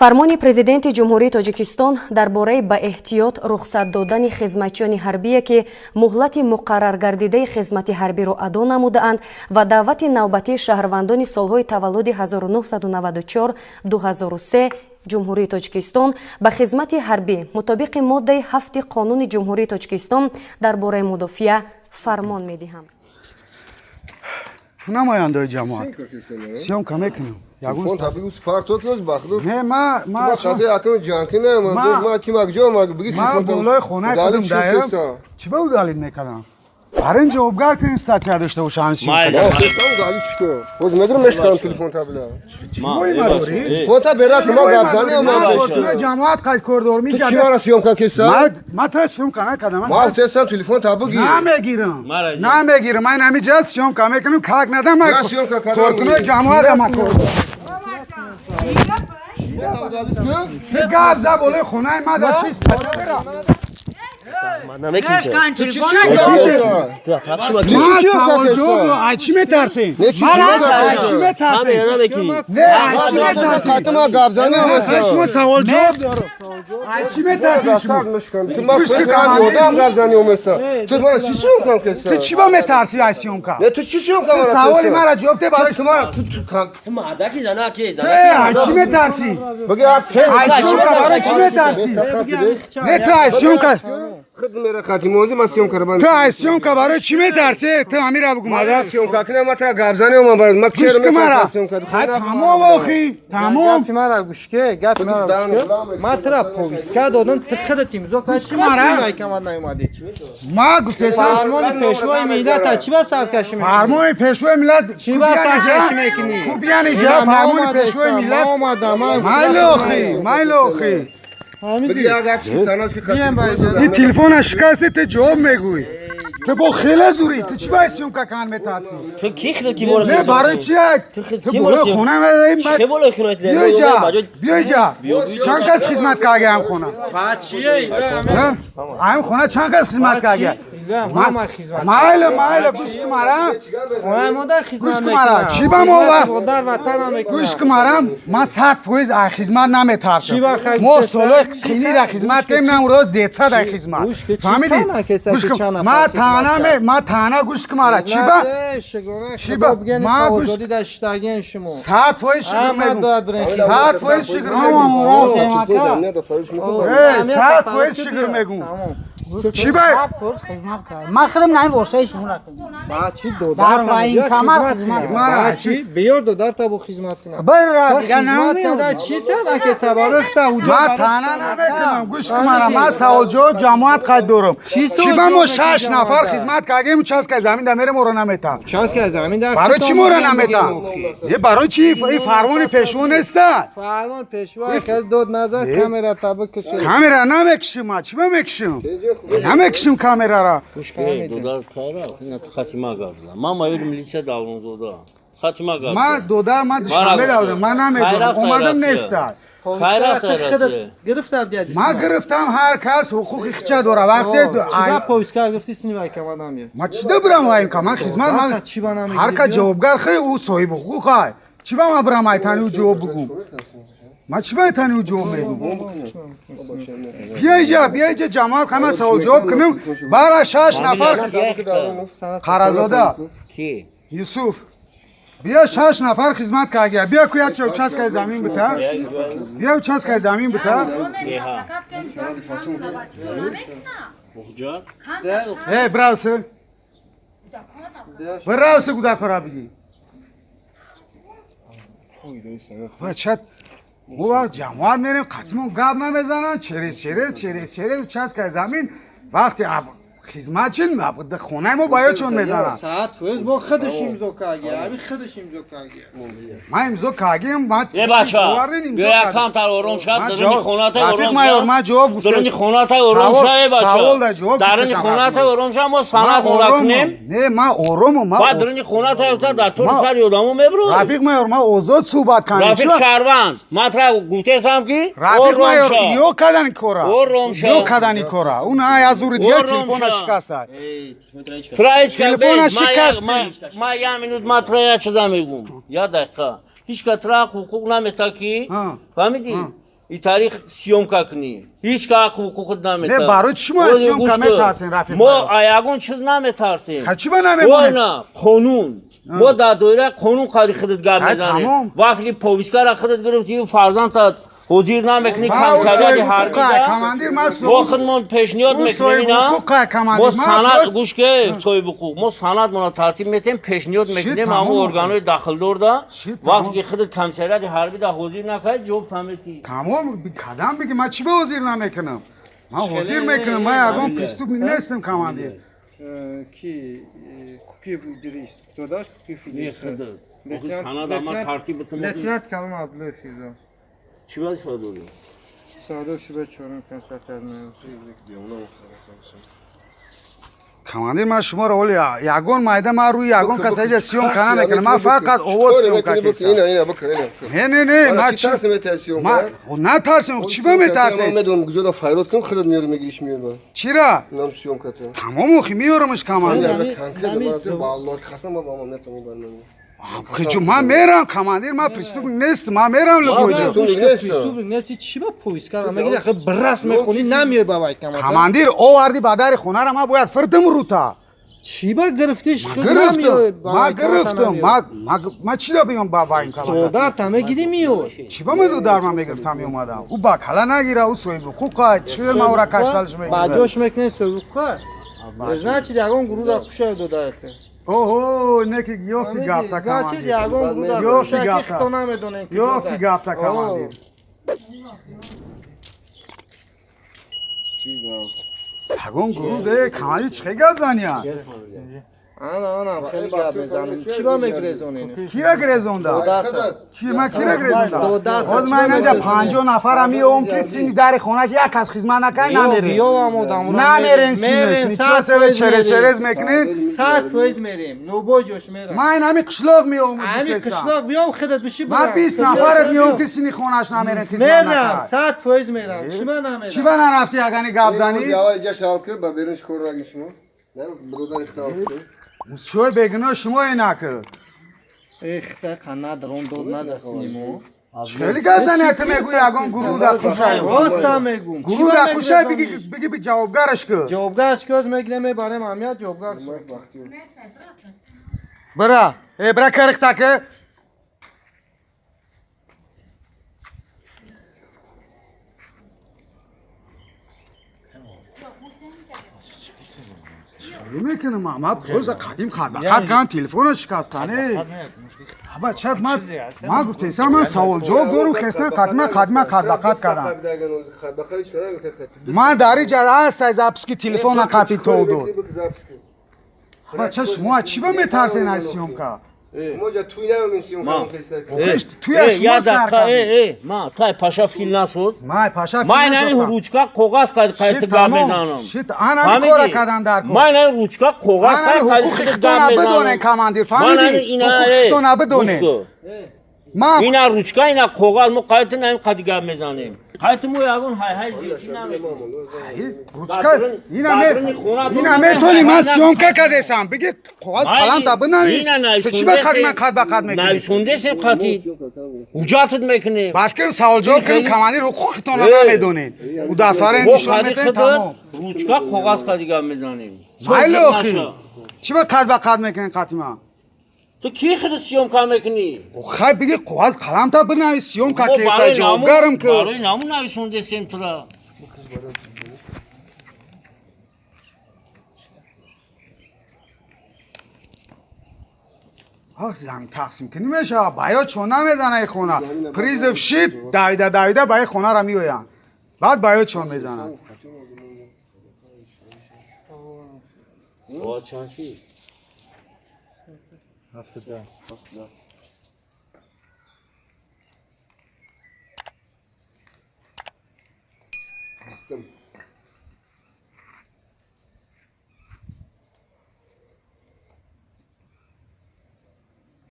фармони президенти ҷумҳурии тоҷикистон дар бораи ба эҳтиёт рухсат додани хизматчиёни ҳарбие ки муҳлати муқарраргардидаи хизмати ҳарбиро адо намудаанд ва даъвати навбатии шаҳрвандони солҳои таваллуди 1994-2003 ҷумҳурии тоҷикистон ба хизмати ҳарбӣ мутобиқи моддаи 7 қонуни ҷумҳурии тоҷикистон дар бораи мудофиа фармон медиҳам. намояндаи ҷамоат сиёмка мекунам. болои хона худам даем чӣ ба удалил мекардам барин ҷавобгар ки статья дошта бошам ҷамоат қайдкордор матра сиёмка накардам намегирам ман ҳами ҷаст сиёмка мекунам как надам коркунои ҷамоатам гап за болои хонаи мада чи چی میترسین؟ شما سوال جواب دارو چی میترسین شما؟ تو چی با میترسی ای سیومکا؟ سوالی مرا جواب ده برای تو چی میترسی؟ ای سیومکا برای چی میترسی؟ نه تو ای سیومکا تو ای سیومکا برای چی میترسی؟ تو امیر ابو گماده سیومکا کنه ماترا گابزانه ما برای ما گوش که مرا تمام آخی تمام گپ مرا گوش که ماترا پویسکا دادم تخدت امضا کنی چی مرا کماد نیومدی ما گفته فرمان پیشوای ملت چی با سرکشی میکنی فرمان پیشوای ملت چی با سرکشی میکنی خوب یعنی جا فرمان پیشوای ملت مایلوخی این تلفن شکسته تو جواب میگوی تو با خیلی زوری تو چی باید سیومکا کن میترسی تو کی خیلی کی مورد نه برای چی تو بالای خونه میدهیم چه بالای خونه بیای جا چند کس خدمت کرده هم خونه چیه هم خونه چند کس خدمت کرده مایل گوش کمارم خونه ما در خدمت میکنم چی با ما در وطن میکنم گوش کمارم ما 100% خدمت نمیترسم ما سالای خیلی در خدمت کردیم نه روز دیتا در خدمت فهمیدی ما تانا گوش کمارم چی با ما گوش داشتگین شما 100% شکر میگم چی باید؟ ما خودم نمی واسه شما چی دو در وای کمر خدمت چی بیار دو در تا خدمت کنم بر دیگه نمیاد چی تا که سوارخت اونجا ما تانا نمیکنم گوش کمارم ما سوال جواب جماعت قد دارم چی با ما 6 نفر خدمت کردیم چاس که زمین در میره مورا نمیتم چاس که زمین در برای چی مورا نمیتم یه برای چی این فرمان پیشوا نیست فرمان پیشوا خیلی داد نظر کامera تابه کشه کامera نمیکشم چی میکشم نمیکشم کامera را دودار خیره خاتمه گذاشتم ما مایور ملیشه داون زودا خاتمه گذاشتم ما دودار من شامل دادم من نمیدونم اومدم نیستاد گرفتم دیدی ما گرفتم هر کس حقوقی چه داره وقتی چیکار پویسکا گرفتی سینی وای کمادم ما چی دبرم وای کمان خدمت من هر کا جوابگر خی او صاحب حقوق های چی با ما برام ایتانی او جواب بگم ما چی باید تانی او جواب میگم بیای جا جماعت همه سوال جواب کنیم برای 6 نفر قرازاده کی یوسف بیا 6 نفر خدمت کرده بیا کویا چاس که زمین بتا بیا چاس که زمین بتا براوسه گودا کرا بگی بچت ما جماعت میریم قطمون گپ نمیزنن چریز چاس که زمین وقتی خدمت چین خونه ما باید چون میزنن ساعت فوز با خودش امضا کرده همین خودش امضا کرده ما امضا کردیم ما یه بچه بیا اکانت آروم شد درونی خونات آروم شد ما جواب گفتم درونی خونات آروم شد یه بچه درونی خونات آروم شد ما سند کنیم نه ما آروم ما بعد درونی خونات افتاد در طول سر یادمو میبرو رفیق ما آزاد صحبت کنیم رفیق شهروند مطرح گفتم کی رفیق ما یو کدن کورا اون ازور دیگه تلفن شکسته تلفن شکسته ما یه مینوت مطرح چیزا میگم یا دقیقه هیچ کترا حقوق نمیتا کی فهمیدی این تاریخ سیومکا کنی هیچ که حق حقوقت نمیتر نه برای چی ما سیومکا میترسین رفیق ما ایگون چیز نمیترسیم خچی با نمیمونه نه قانون ما در دوره قانون قدری خودت گپ میزنیم وقتی پولیسکار خودت گرفتی فرزندت حضور نمیکنی کمسریت حربی کماندیر ما خودمون پیشنهاد میکنیم ما سند گوش که صاحب حقوق ما سند مون ترتیب میتیم پیشنهاد میکنیم اما ارگانهای داخل دور دا وقتی که خودت کمسریت حربی در حضور نکنی جواب فهمیدی تمام کدام بگی من چی به حضور نمیکنم من حضور میکنم من یگان پستوب نیستم کماندیر کی کوکی بودریس تو داشت کوکی فیلیس سند اما ترتیب بتونیم لتنت کلام ابله فیزا چی باید فدوری؟ ساده شبه چورم کنسرتر کماندیر من شما رو اولی یگان مایده من روی یگان کسی سیوم کنم میکنم من فقط اوه سیوم کنم اینا بکن اینا نه من چی ترسم میترسیم نه ترسم چی به میترسم من میدونم گوجه فایرات کنم خودت میاری میگیریش میاد چرا نام سیوم کته تمام خی میارمش کماندیر با الله خسم با من نتونم برنامه کجا من میرم کماندیر من پرستوب نیست من میرم لگوجا پرستوب نیستی چی با پویس کردم مگه آخه برس میخونی نمیای بابای کماندیر آوردی با در خونه را من باید فردم روتا چی با گرفتیش ما گرفتم ما چی دا بیام بابا این کلام در تمه گیری میو چی با من دو در من میگرفتم میومدم او با کلا نگیره او سوی حقوقا چه ما ورا کشتالش میگیره باجوش میکنه سوی حقوقا значит یگان گروه دا خوشه دو دارته اوه نکی گیافتی گفتا کماندیر значит یگان گروه دا خوشه که خطا نمیدونه گیافتی گفتا کماندیر یگان گروه ده کماندیر چه گفت زنیان آنم خیلی گپ میزنم چی با میگرزونین کی را گرزونده چی ما کی را گرزونده خود من اینجا 50 نفر میام که سینگ در خونه‌اش یک از خدمت نکنه نمیرین سینش چرا چرز میکنین 100% میریم نوبو جوش میرم من همین قشلاق میام همین قشلاق بیام خودت بشی من 20 نفرت میام که سینی خونه‌اش نمیرین خدمت میرم 100% میرم چی من نمیرم چی با نرفتی اگه گپ زنی جواب جاش حال که با برنش کور نگیش مو نه بلودن اختلاف شو بگنا شما اینا که اخته قنا درون دود نزسینیمو خیلی گپ زنی تو میگوی یگان گروه دا خوشای راست میگم گروه دا خوشای بگی به جوابگارش که جوابگارش که از میگنه برای مامیات جوابگار برا برا کرختا که میکنم ما پوز قدیم خط کنم تلفنش شکستانه ابا چپ ما گفت ایسا من سوال جواب دارم خستن قدمه قد کردم من داری جده هست از اپسکی تلفن قطی تو دو ابا چه شما چی با میترسین از سیومکا ما جا توی نمیم سیومکا توی از شما سر کردیم ما تای پاشا فیل نسوز ما پاشا ما این روچکا قوغاز قایت گام میزنم شیت آن کورا کردن در ما این روچکا قوغاز قایت گام میزنم بدونه کماندیر فهمیدی حقوق تو نبدونه ما اینا روچکا اینا قوغاز ما قایت نمیم قدی گام میزنیم قایت مو یگون های زیتی نمیم روچکا اینا میتونی من سیومکا کدیسم بگی قوغاز قلم تا بنویس تو چی با قد میکنی نویسونده سیم قطی اجاتت میکنی باش کنم سوال جواب کنم کماندیر حقوقتون رو نمیدونین او دستواره نشون میده تمام روچکا قوغاز قدی گام میزنیم مایلوخی چی با قد میکنین قطیما تو کی خود سیومکا میکنی؟ خب بگی قوغاز قلم تا بنویس سیومکا کیسا جوابگارم که برای نامو نویسونده سیم تو را آخ زمین تقسیم کنی میشه باید چون نمیزنه خونه پریز فشید دویده باید خونه را میوین بعد باید چون میزنه چند چی؟ 70